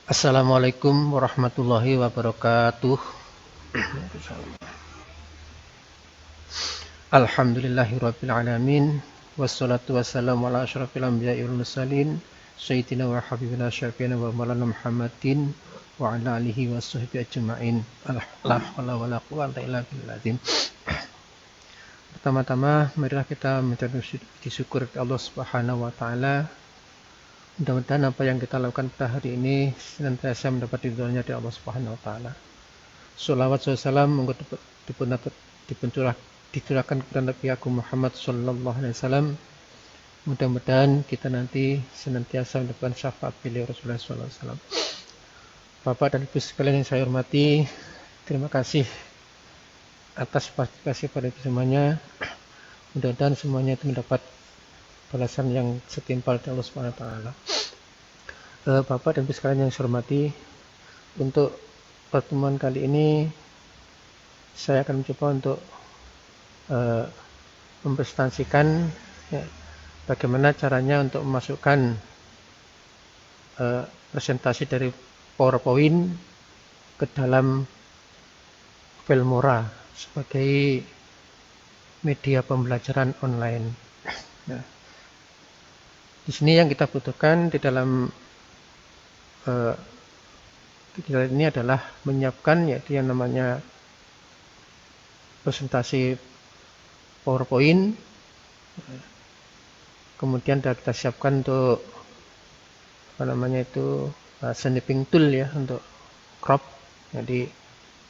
Assalamualaikum warahmatullahi wabarakatuh. Alhamdulillahirabbil alamin wassalatu wassalamu ala asyrafil anbiya'i wal mursalin sayyidina wa habibina syafiina wa maulana Muhammadin wa ala alihi washabbihi ajma'in. La haula wala quwwata illa billah. Pertama-tama marilah kita mengucapkan syukur kepada Allah Subhanahu wa taala. Mudah-mudahan apa yang kita lakukan pada hari ini senantiasa mendapat ridhonya dari Allah Subhanahu wa taala. Sholawat salam dicurahkan kepada Nabi Agung Muhammad sallallahu alaihi wasallam. Mudah-mudahan kita nanti senantiasa mendapatkan syafaat beliau Rasulullah sallallahu alaihi wasallam. Bapak dan Ibu sekalian yang saya hormati, terima kasih atas partisipasi pada semuanya. Mudah-mudahan semuanya itu mendapat balasan yang setimpal dari Allah Subhanahu wa taala. Bapak dan Ibu sekalian yang saya hormati, untuk pertemuan kali ini saya akan mencoba untuk mempresentasikan bagaimana caranya untuk memasukkan presentasi dari PowerPoint ke dalam Filmora sebagai media pembelajaran online. Nah, di sini yang kita butuhkan di dalam kegiatan ini adalah menyiapkan yaitu yang namanya presentasi PowerPoint, kemudian kita siapkan untuk snipping tool ya untuk crop. Jadi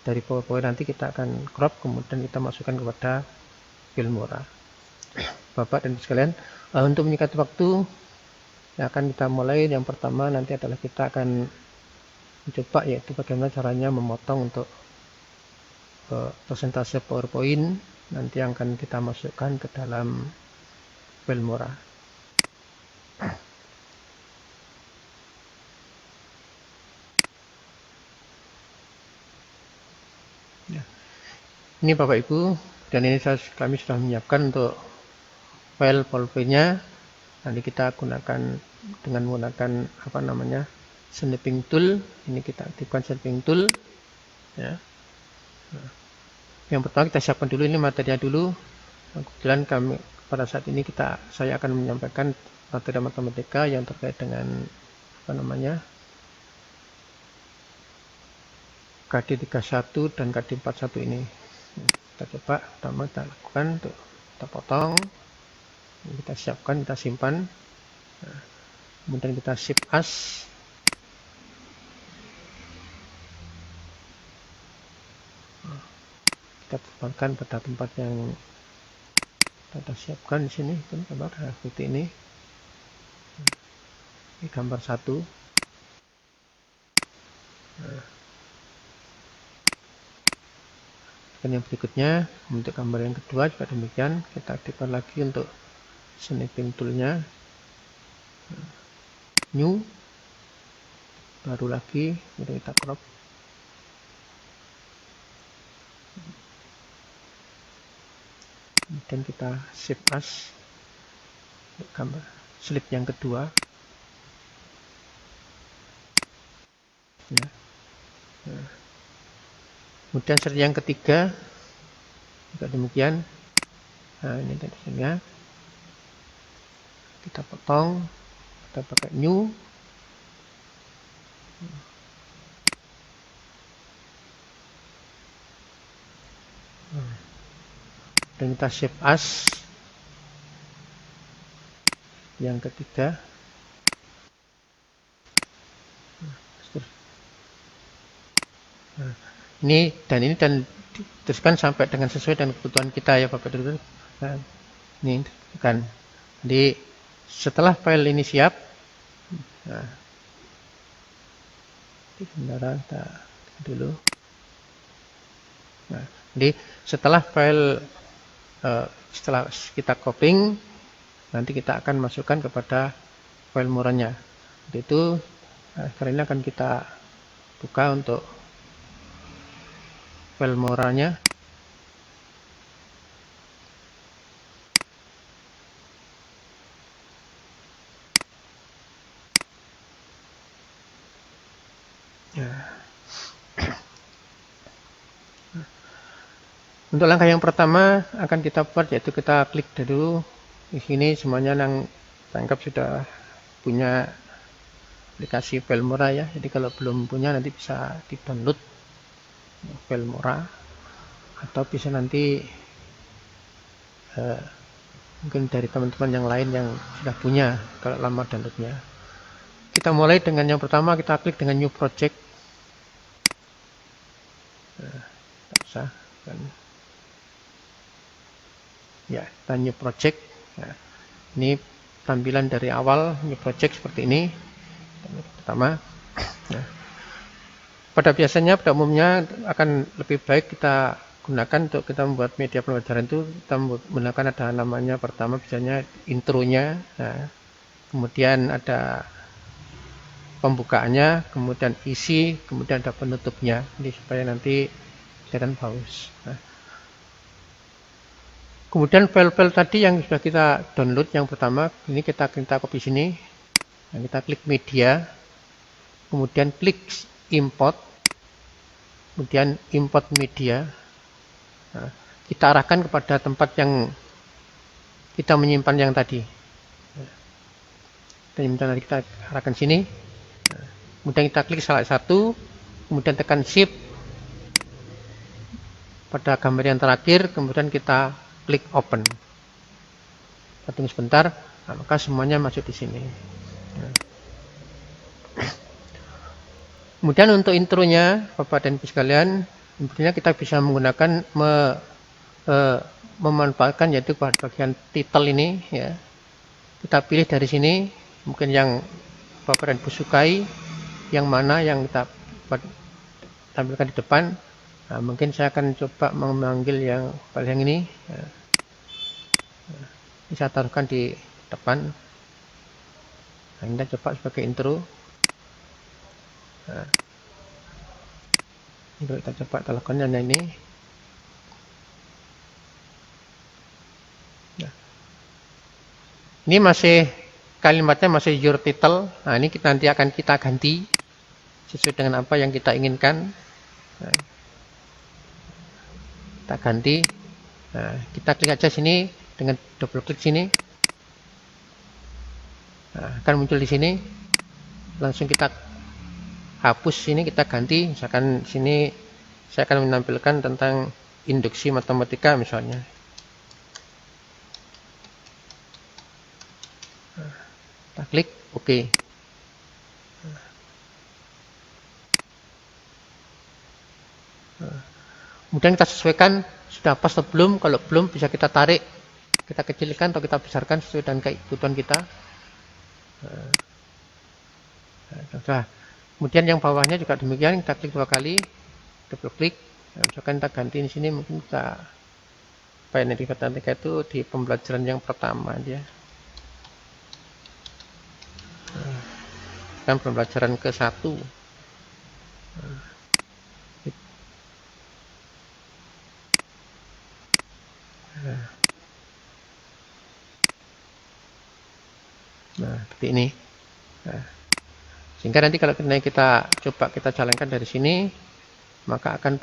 dari PowerPoint nanti kita akan crop, kemudian kita masukkan kepada Filmora. Bapak dan sekalian, untuk menyingkat waktu yang akan kita mulai, yang pertama nanti adalah kita akan mencoba yaitu bagaimana caranya memotong untuk presentasi PowerPoint nanti yang akan kita masukkan ke dalam Filmora. Ya. Ini Bapak Ibu, dan ini kami sudah menyiapkan untuk file PowerPoint-nya. Nanti kita gunakan dengan menggunakan snipping tool. Ini kita aktifkan snipping tool. Ya. Nah, yang pertama kita siapkan dulu ini materinya dulu. Kebetulan kami pada saat ini saya akan menyampaikan materi matematika yang terkait dengan KD31 dan KD41 ini. Kita coba pertama kita lakukan untuk kita potong, kita siapkan, kita simpan. Nah, kemudian kita shift as. Kita terbangkan pada tempat yang kita siapkan di sini. Gambar seperti ini. Ini gambar 1. Nah, dan yang berikutnya untuk gambar yang kedua juga demikian, kita aktifkan lagi untuk snipping toolnya, new, baru lagi kemudian kita crop. Kemudian kita shift as untuk gambar slide yang kedua ya. Nah, kemudian slide yang ketiga juga demikian. Nah, ini tentunya kita potong, kita pakai new, dan kita shift as yang ketiga. Nah, ini dan teruskan sampai dengan sesuai dengan kebutuhan kita ya Bapak Ibu. Nah, ini kan. Jadi setelah file ini siap, nah, sebentar kita dulu. Nah, jadi setelah file setelah kita copying, nanti kita akan masukkan kepada file muranya. Itu sekarang ini akan kita buka untuk file muranya. Ya. Untuk langkah yang pertama akan kita buat yaitu kita klik dulu di sini semuanya yang tangkap sudah punya aplikasi Filmora ya. Jadi kalau belum punya nanti bisa di-download Filmora atau bisa nanti mungkin dari teman-teman yang lain yang sudah punya kalau lama downloadnya. Kita mulai dengan yang pertama, kita klik dengan new project. Tak usah kan. Ya, kita new project. Nah, ini tampilan dari awal new project seperti ini. Pertama, nah, pada umumnya akan lebih baik kita gunakan untuk kita membuat media pembelajaran itu kita menggunakan ada namanya pertama biasanya intronya, nah, kemudian ada pembukaannya, kemudian isi, kemudian ada penutupnya, ini supaya nanti kelihatan bagus. Nah, kemudian file-file tadi yang sudah kita download yang pertama, ini kita copy sini, nah, kita klik media, kemudian klik import, kemudian import media. Nah, kita arahkan kepada tempat yang kita menyimpan yang tadi. Kita arahkan sini. Nah, kemudian kita klik salah satu, kemudian tekan shift pada gambar yang terakhir, kemudian kita klik open. Tunggu sebentar, nah, maka semuanya masuk di sini. Nah. Kemudian untuk intronya, Bapak dan Ibu sekalian, intinya kita bisa menggunakan memanfaatkan yaitu bagian title ini ya. Kita pilih dari sini mungkin yang Bapak dan Ibu sukai, yang mana yang kita tampilkan di depan. Nah, mungkin saya akan coba memanggil yang ini. Nah, ini saya taruhkan di depan. Nah, kita coba sebagai intro. Nah, kita coba lakukan ini. Nah, ini masih kalimatnya masih your title. Nah, ini nanti akan kita ganti sesuai dengan apa yang kita inginkan. Nah, kita ganti. Nah, kita klik aja sini dengan double klik sini. Nah, akan muncul di sini. Langsung kita hapus sini, kita ganti. Misalkan sini saya akan menampilkan tentang induksi matematika misalnya. Nah, kita klik OK. Nah, kemudian kita sesuaikan sudah pas atau belum. Kalau belum bisa kita tarik, kita kecilkan atau kita besarkan sesuai dengan kebutuhan kita. Nah, kemudian yang bawahnya juga demikian, kita klik 2 kali, double klik. Nah, misalkan kita ganti di sini, mungkin kita matematika itu di pembelajaran yang pertama dia. Kan pembelajaran ke-1. Nah, seperti ini. Nah, sehingga nanti kalau kita coba kita jalankan dari sini, maka akan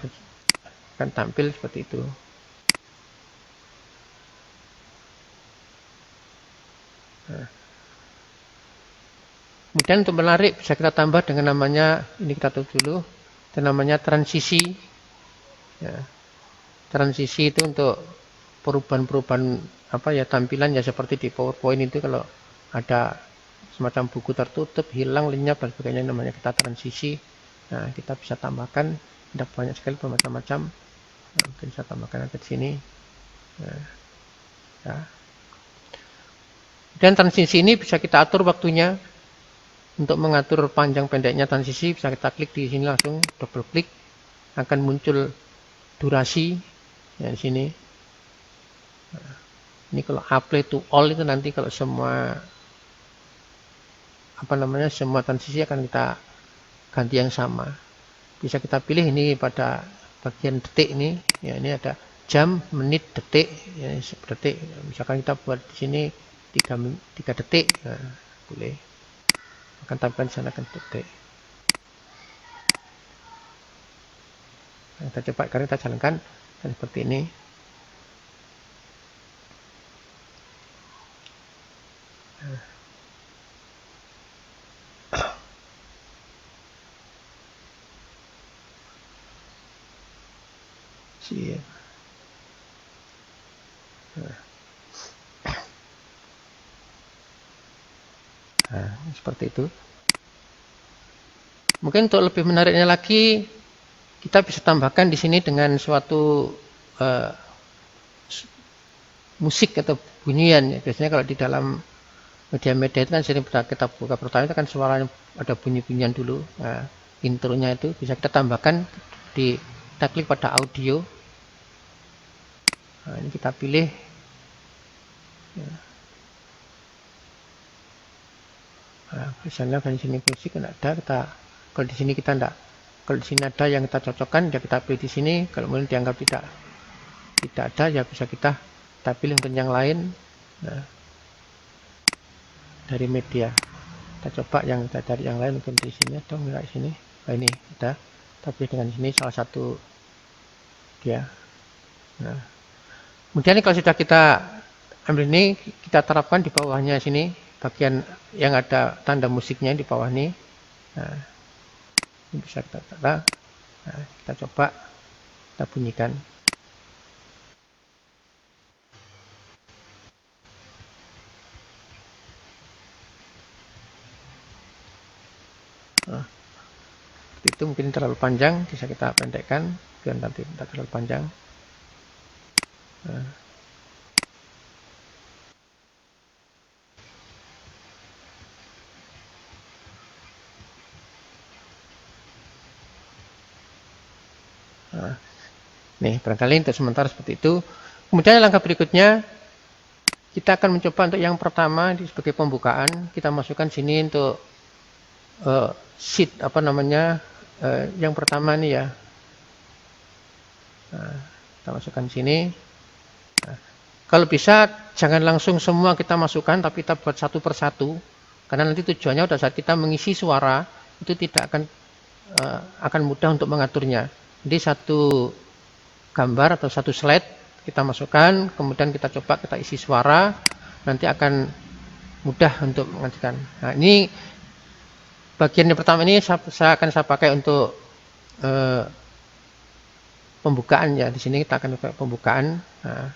tampil seperti itu. Nah, kemudian untuk menarik bisa kita tambah dengan namanya, ini kita tutup dulu, dan namanya transisi. Ya, transisi itu untuk perubahan-perubahan tampilan ya, seperti di PowerPoint itu kalau ada semacam buku tertutup, hilang, lenyap dan sebagainya, namanya kita transisi. Nah, kita bisa tambahkan, ada banyak sekali bermacam-macam. Nah, mungkin saya tambahkan di sini. Nah, ya. Dan transisi ini bisa kita atur waktunya. Untuk mengatur panjang pendeknya transisi bisa kita klik di sini, langsung double klik, akan muncul durasi ya di sini. Nah, ini kalau apply to all itu nanti kalau semua semua transisi akan kita ganti yang sama. Bisa kita pilih ini pada bagian detik ini, ya ini ada jam, menit, detik, ya detik. Misalkan kita buat di sini 3 detik, nah, boleh. Akan tampilkan di sana kan detik. Kita coba, karena kita jalankan dan seperti ini. Nah, seperti itu. Mungkin untuk lebih menariknya lagi, kita bisa tambahkan di sini dengan suatu musik atau bunyian. Biasanya kalau di dalam media-media itu kan sering kita buka pertama itu kan suaranya ada bunyi-bunyian dulu. Nah, intronya itu bisa kita tambahkan kita klik pada audio. Nah, ini kita pilih. Nah, misalnya di sini musik tidak ada, kalau di sini kita tidak, kalau di sini ada yang kita cocokkan, ya kita pilih di sini. Kalau kemudian dianggap tidak ada, ya bisa kita pilih untuk yang lain. Nah, dari media kita coba yang kita cari yang lain, mungkin di sini atau enggak di sini. Nah, ini kita pilih dengan sini salah satu dia. Nah, kemudian kalau sudah kita ambil ini, kita terapkan di bawahnya sini, bagian yang ada tanda musiknya di bawah ini. Nah, ini bisa kita taruh. Nah, kita coba kita bunyikan. Nah, itu mungkin terlalu panjang, bisa kita pendekkan biar nanti tidak terlalu panjang. Nah, nih, barangkali untuk sementara seperti itu. Kemudian langkah berikutnya, kita akan mencoba untuk yang pertama sebagai pembukaan, kita masukkan sini untuk sheet yang pertama nih ya. Nah, kita masukkan sini. Nah, kalau bisa jangan langsung semua kita masukkan, tapi kita buat satu persatu, karena nanti tujuannya pada saat kita mengisi suara itu tidak akan mudah untuk mengaturnya. Jadi satu gambar atau satu slide kita masukkan, kemudian kita coba kita isi suara, nanti akan mudah untuk mengaturkan. Nah, ini bagian yang pertama ini saya pakai untuk pembukaan ya. Di sini kita akan pakai pembukaan. Nah,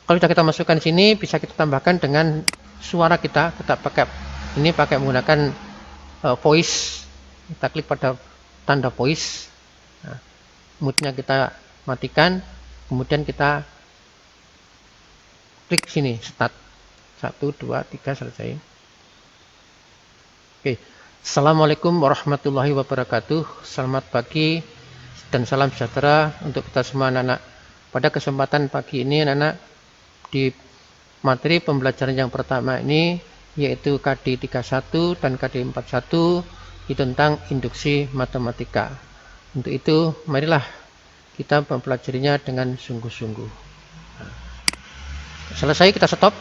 kalau sudah kita masukkan sini, bisa kita tambahkan dengan suara kita pakai menggunakan voice. Kita klik pada tanda voice. Nah, moodnya kita matikan, kemudian kita klik sini start. 1, 2, 3 selesai. Oke. Assalamualaikum warahmatullahi wabarakatuh. Selamat pagi dan salam sejahtera untuk kita semua anak-anak. Pada kesempatan pagi ini anak-anak, di materi pembelajaran yang pertama ini yaitu KD 31 dan KD 41 itu tentang induksi matematika. Untuk itu marilah kita mempelajarinya dengan sungguh-sungguh. Selesai, kita stop.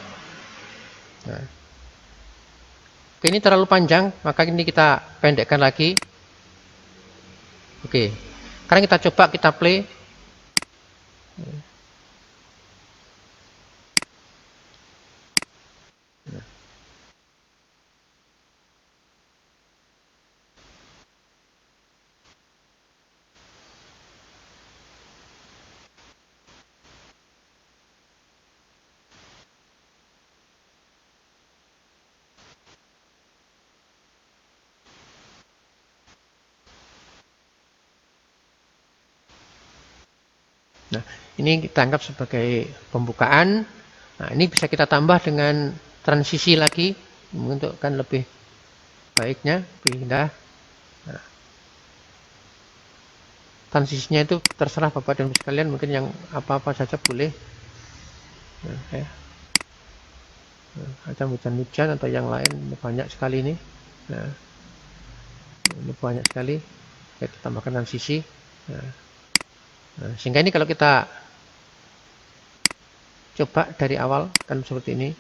Nah, ini terlalu panjang, maka ini kita pendekkan lagi. Oke, sekarang kita coba kita play. Nah, ini kita anggap sebagai pembukaan. Nah, ini bisa kita tambah dengan transisi lagi untuk kan lebih baiknya, lebih indah. Nah, transisinya itu terserah Bapak dan Ibu sekalian, mungkin yang apa-apa saja boleh. Nah, ada hujan-hujan atau yang lain, banyak sekali ini. Nah, ini banyak sekali. Kita tambahkan transisi. Nah, sehingga ini kalau kita coba dari awal kan seperti ini.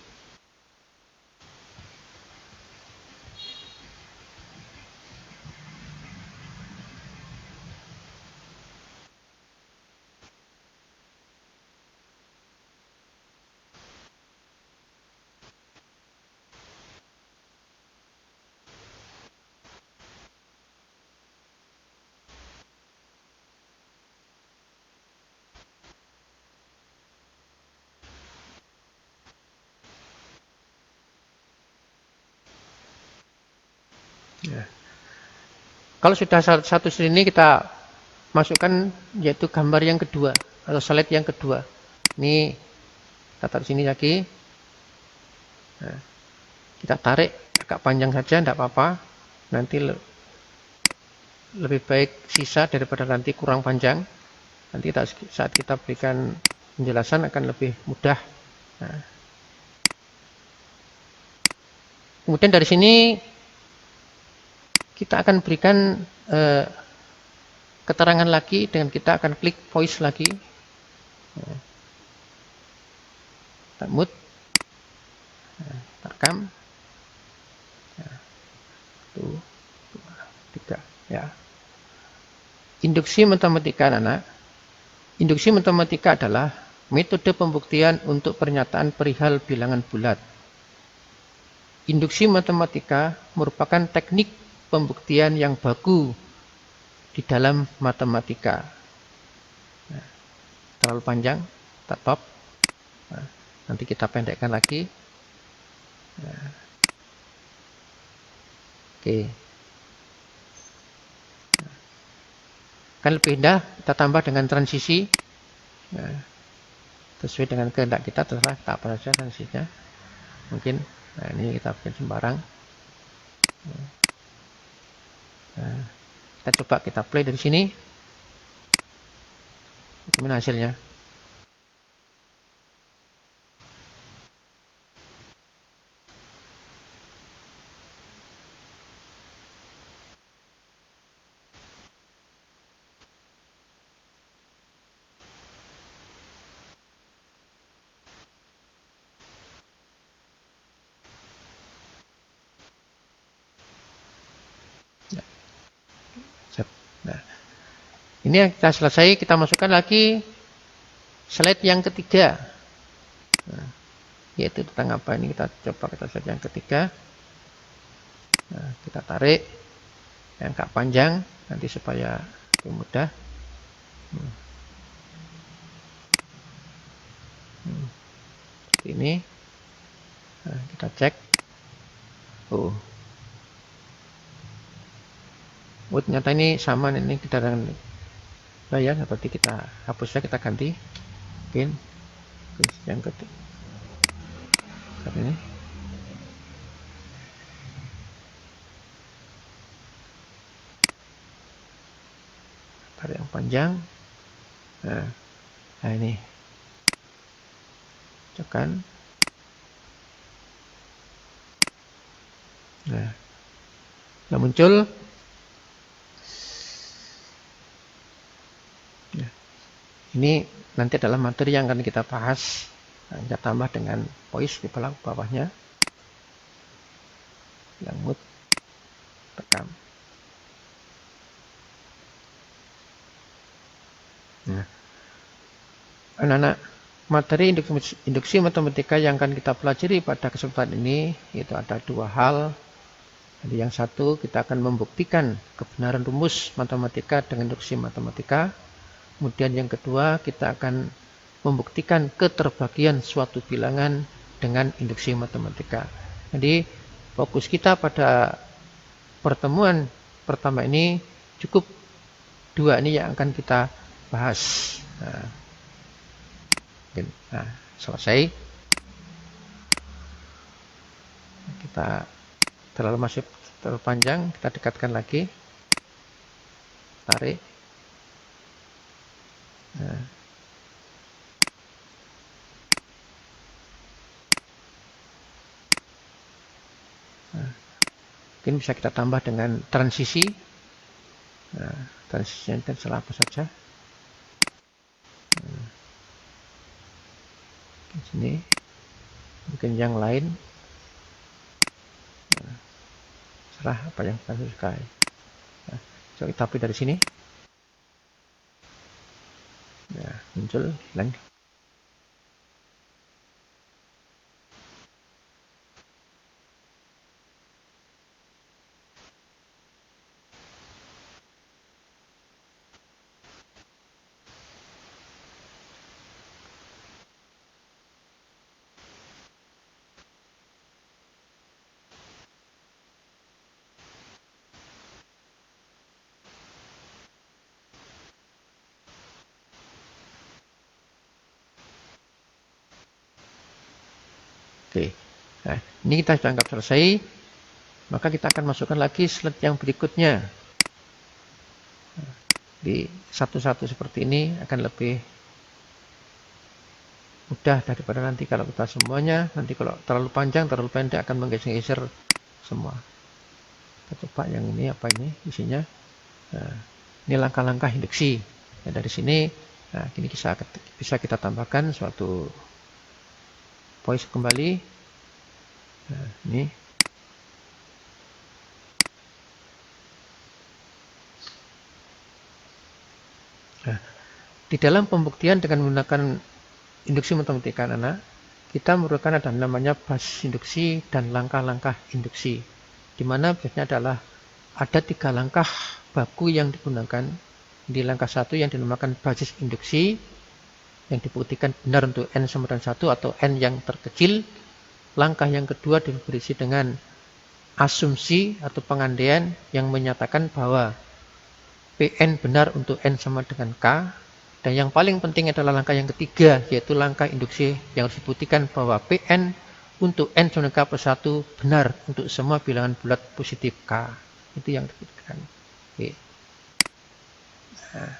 Kalau sudah satu slide ini kita masukkan yaitu gambar yang kedua atau slide yang kedua. Ini kita taruh sini lagi. Nah, kita tarik agak panjang saja, tidak apa-apa. Nanti lebih baik sisa daripada nanti kurang panjang. Nanti saat kita berikan penjelasan akan lebih mudah. Nah, kemudian dari sini kita akan berikan keterangan lagi dengan kita akan klik voice lagi. Kita mute, rekam. 1, 2, 3, ya. Induksi matematika anak. Induksi matematika adalah metode pembuktian untuk pernyataan perihal bilangan bulat. Induksi matematika merupakan teknik pembuktian yang baku di dalam matematika. Nah, terlalu panjang, kita stop. Nah, nanti kita pendekkan lagi. Nah, oke. Nah, kan lebih indah, kita tambah dengan transisi. Nah, sesuai dengan kehendak kita, terserah kita apa saja transisinya. Mungkin, nah ini kita bikin sembarang. Nah, kita coba kita play dari sini. Bagaimana hasilnya? Nah, ini yang kita selesai, kita masukkan lagi slide yang ketiga. Nah, yaitu tentang apa ini, kita coba kita slide yang ketiga. Nah, kita tarik yang agak panjang nanti supaya lebih mudah. Seperti ini. Nah, kita cek. Oh, ternyata ini sama, ini kita dengan bayar, berarti kita hapusnya, kita ganti. Mungkin yang ketiga. Seperti ini. Tarik yang panjang. Nah ini. Tekan. Nah, muncul. Nah, ini nanti adalah materi yang akan kita bahas. Nah, kita tambah dengan voice di bawahnya. Yang mute. Tekan. Nah, anak-anak, materi induksi matematika yang akan kita pelajari pada kesempatan ini itu ada dua hal. Jadi yang satu, kita akan membuktikan kebenaran rumus matematika dengan induksi matematika. Kemudian yang kedua, kita akan membuktikan keterbagian suatu bilangan dengan induksi matematika. Jadi fokus kita pada pertemuan pertama ini cukup dua ini yang akan kita bahas. Nah, selesai. Kita masih terlalu panjang, kita dekatkan lagi. Tarik. Nah. Mungkin bisa kita tambah dengan transisi. Nah, transisinya terserah apa saja. Di sini. Mungkin yang lain. Nah, serah apa yang kita sukai. Nah, coba kita pilih dari sini. Nah, muncul hilang. Oke. Nah, ini kita sudah anggap selesai. Maka kita akan masukkan lagi slide yang berikutnya. Di satu-satu seperti ini akan lebih mudah daripada nanti kalau kita semuanya. Nanti kalau terlalu panjang, terlalu pendek akan menggeser-geser semua. Kita coba yang ini apa ini isinya. Nah, ini langkah-langkah induksi. Nah, dari sini, nah, ini bisa kita tambahkan suatu voice kembali. Nah, ini. Nah, di dalam pembuktian dengan menggunakan induksi matematika anak, kita merupakan ada namanya basis induksi dan langkah-langkah induksi. Di mana biasanya adalah ada 3 langkah baku yang digunakan. Di langkah 1 yang dinamakan basis induksi, yang dibuktikan benar untuk n sama dengan 1 atau n yang terkecil. Langkah yang kedua berisi dengan asumsi atau pengandaian yang menyatakan bahwa Pn benar untuk n sama dengan k. Dan yang paling penting adalah langkah yang ketiga, yaitu langkah induksi yang harus dibuktikan bahwa Pn untuk n sama dengan k plus 1 benar untuk semua bilangan bulat positif k. Itu yang dibuktikan. Oke. Nah,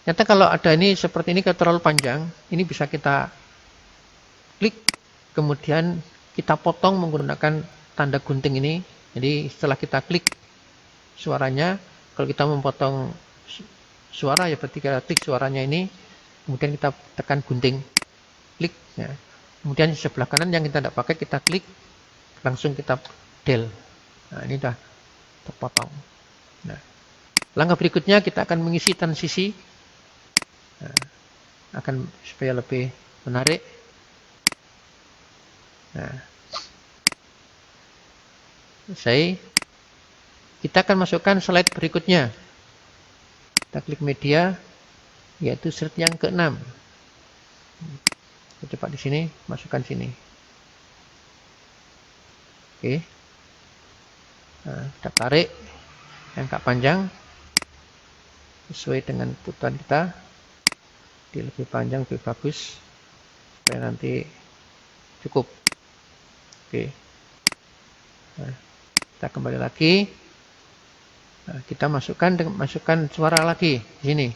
ternyata kalau ada ini seperti ini terlalu panjang, ini bisa kita klik, kemudian kita potong menggunakan tanda gunting ini. Jadi setelah kita klik suaranya, kalau kita memotong suara ya berarti kita klik suaranya ini, kemudian kita tekan gunting, klik. Ya. Kemudian sebelah kanan yang kita tidak pakai kita klik, langsung kita del. Nah, ini sudah terpotong. Nah, langkah berikutnya kita akan mengisi transisi, nah, akan supaya lebih menarik. Nah, selesai. Kita akan masukkan slide berikutnya. Kita klik media, yaitu slide yang ke-6. Kita coba di sini, masukkan sini. Oke. Nah, kita tarik yang agak panjang sesuai dengan kebutuhan kita. Di lebih panjang lebih bagus supaya nanti cukup. Oke. Nah, kita kembali lagi. Nah, kita masukkan suara lagi di sini.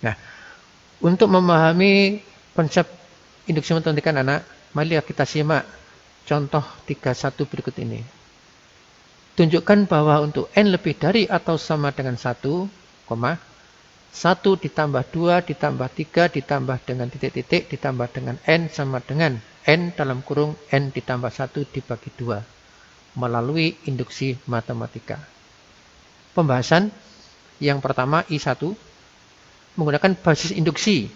Nah, untuk memahami konsep induksi matematika anak, mari kita simak contoh 31 berikut ini. Tunjukkan bahwa untuk n lebih dari atau sama dengan 1, 1 ditambah 2 ditambah 3 ditambah dengan titik-titik ditambah dengan n sama dengan n dalam kurung n ditambah 1 dibagi 2 melalui induksi matematika. Pembahasan yang pertama I1 menggunakan basis induksi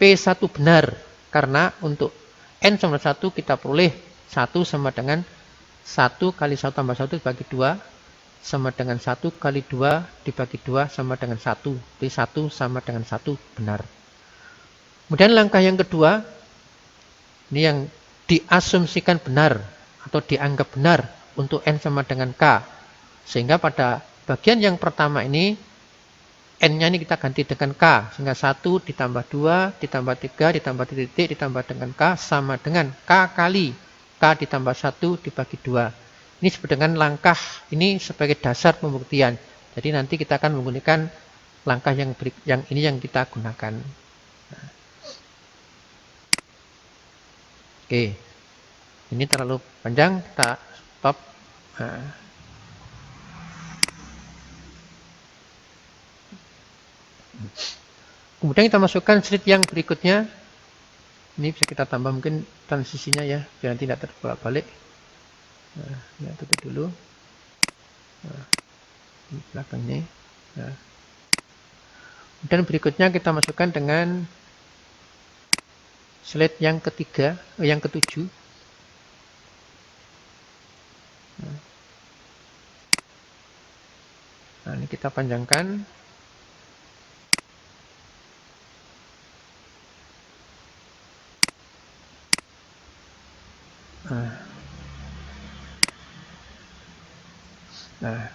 P1 benar karena untuk n sama 1 kita peroleh 1 sama dengan 1 kali 1 tambah 1 dibagi 2 sama dengan 1 kali 2 dibagi 2 sama dengan 1. Jadi 1 sama dengan 1 benar. Kemudian langkah yang kedua, ini yang diasumsikan benar atau dianggap benar untuk n sama dengan k. Sehingga pada bagian yang pertama ini, n-nya ini kita ganti dengan k. Sehingga 1 ditambah 2 ditambah 3 ditambah titik ditambah dengan k sama dengan k kali k ditambah 1 dibagi 2. Ini disebut dengan langkah ini sebagai dasar pembuktian. Jadi nanti kita akan menggunakan langkah yang ini yang kita gunakan. Nah. Oke, ini terlalu panjang, kita stop. Nah. Kemudian kita masukkan slide yang berikutnya. Ini bisa kita tambah mungkin transisinya ya, biar tidak terbolak-balik. Nah, ya, tutup dulu. Nah, di belakangnya. Nah. Dan berikutnya kita masukkan dengan slide yang ketiga, yang ketujuh. Nah, ini kita panjangkan. Nah,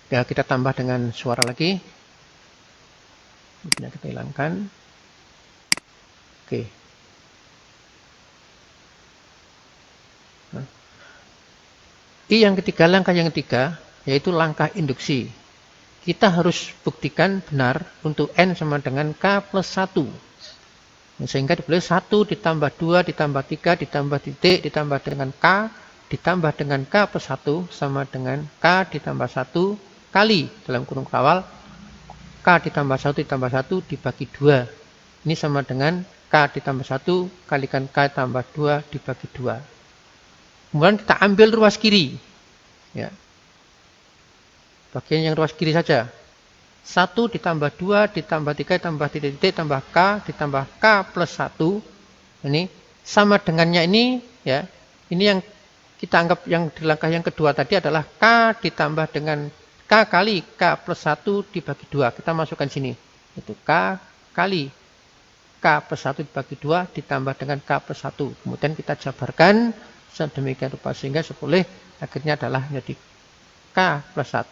Ya, kita tambah dengan suara lagi. Kemudian kita hilangkan. Oke. Nah, yang ketiga, langkah yang ketiga, yaitu langkah induksi. Kita harus buktikan benar untuk N sama dengan K plus 1. Sehingga ditulis 1 ditambah 2 ditambah 3 ditambah titik ditambah dengan K ditambah dengan K plus 1 sama dengan K ditambah 1 kali dalam kurung kawal K ditambah 1 ditambah 1 dibagi 2. Ini sama dengan K ditambah 1 kalikan K tambah 2 dibagi 2. Kemudian kita ambil ruas kiri. Ya. Bagian yang ruas kiri saja. 1 ditambah 2 ditambah 3 ditambah titik tambah K ditambah K plus 1. Ini sama dengannya ini ya. Ini yang kita anggap yang di langkah yang kedua tadi adalah K ditambah dengan K kali K plus 1 dibagi 2. Kita masukkan sini. Itu K kali K plus 1 dibagi 2 ditambah dengan K plus 1. Kemudian kita jabarkan sedemikian rupa sehingga sepulih akhirnya adalah menjadi K plus 1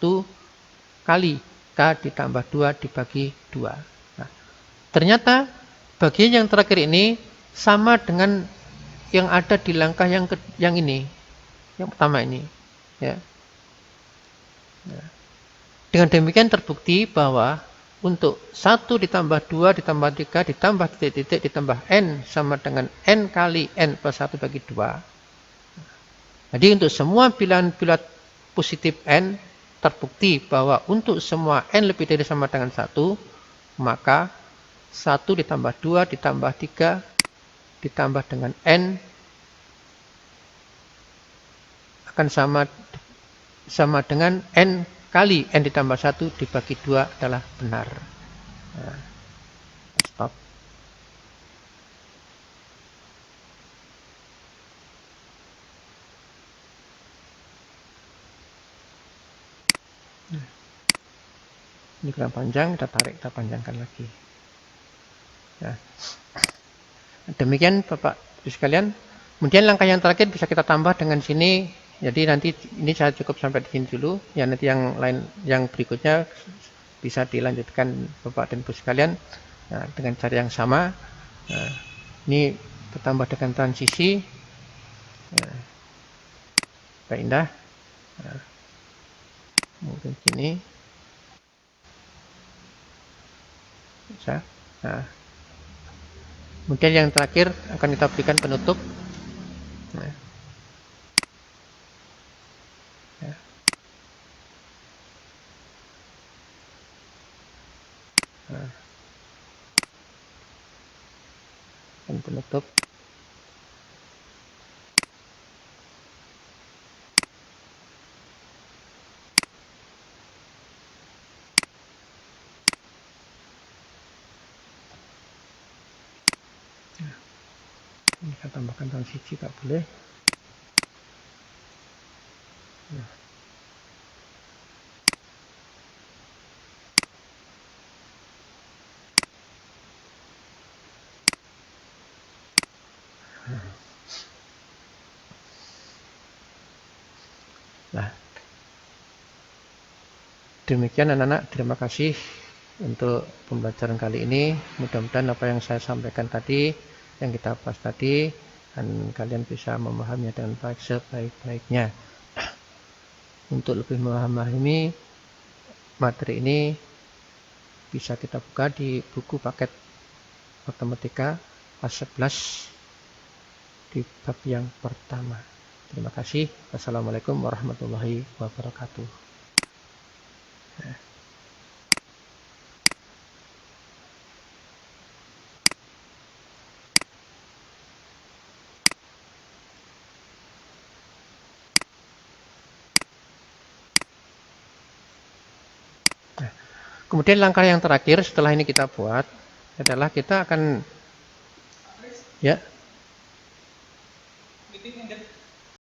kali K ditambah 2 dibagi 2. Nah, ternyata bagian yang terakhir ini sama dengan yang ada di langkah yang ini. Yang pertama ini. Ya. Nah, dengan demikian terbukti bahwa untuk 1 ditambah 2 ditambah 3 ditambah titik-titik ditambah N sama dengan N kali N plus 1 bagi 2. Jadi untuk semua bilangan-bilangan positif N terbukti bahwa untuk semua N lebih dari sama dengan 1, maka 1 ditambah 2 ditambah 3 ditambah dengan N akan sama dengan N kali N ditambah 1 dibagi 2 adalah benar. Nah, stop. Ini kurang panjang, kita tarik, kita panjangkan lagi. Nah, demikian Bapak Ibu sekalian. Kemudian langkah yang terakhir bisa kita tambah dengan sini. Jadi nanti ini saya cukup sampai di sini dulu. Ya nanti yang lain, yang berikutnya bisa dilanjutkan Bapak dan Ibu sekalian dengan cara yang sama. Nah, ini bertambah dengan transisi. Baik indah. Nah, mungkin sini. Bisa. Nah, kemudian yang terakhir akan kita berikan penutup. Nah. Ya. Nah. Dan penutup. Ini kita tambahkan transisi, tak boleh. Nah. Nah, demikian anak-anak, terima kasih untuk pembelajaran kali ini. Mudah-mudahan apa yang saya sampaikan tadi, yang kita bahas tadi, dan kalian bisa memahaminya dengan baik sebaik-baiknya. Untuk lebih memahami materi ini, bisa kita buka di buku paket matematika kelas 11 di bab yang pertama. Terima kasih. Wassalamualaikum warahmatullahi wabarakatuh. Kemudian langkah yang terakhir setelah ini kita buat adalah kita akan ya